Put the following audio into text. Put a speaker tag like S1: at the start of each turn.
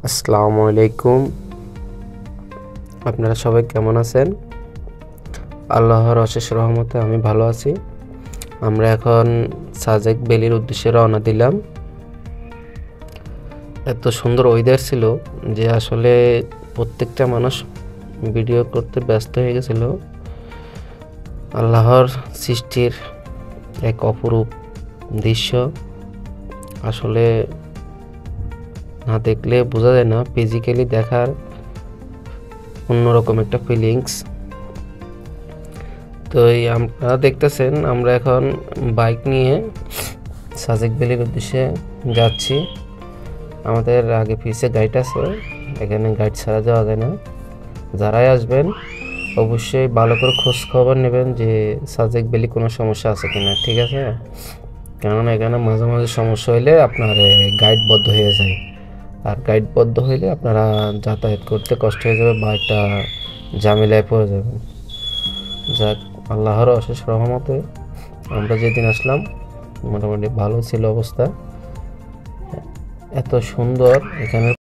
S1: আসসালামু আলাইকুম। আপনারা সবাই কেমন আছেন? আল্লাহর অশেষ রহমতে আমি ভালো আছি। আমরা এখন সাজেক ভ্যালির উদ্দেশ্যে রওনা দিলাম। এত সুন্দর ওয়েদার ছিল যে আসলে প্রত্যেকটা মানুষ ভিডিও করতে ব্যস্ত হয়ে গেছিল। আল্লাহর সৃষ্টির এক অপরূপ দৃশ্য, আসলে না দেখলে বোঝা যায় না। ফিজিক্যালি দেখার অন্যরকম একটা ফিলিংস। তো এই আপনারা দেখতেছেন আমরা এখন বাইক নিয়ে সাজেক ভ্যালির উদ্দেশ্যে যাচ্ছি। আমাদের আগে পিছে গাইড আছে, এখানে গাইড ছাড়া যাওয়া যায় না। যারাই আসবেন অবশ্যই ভালো করে খোঁজ খবর নেবেন যে সাজেক ভ্যালি কোনো সমস্যা আছে কিনা, ঠিক আছে? কারণ এখানে মাঝে মাঝে সমস্যা হইলে আপনার গাইড বদ্ধ হয়ে যায়, আর গাইড বদ্ধ হইলে আপনারা যাতায়াত করতে কষ্ট হয়ে যাবে বা একটা ঝামেলায় পড়ে যাবেন। যাক, আল্লাহর অশেষ রহমতে আমরা যেদিন আসলাম মোটামুটি ভালো ছিল অবস্থা। এত সুন্দর এখানে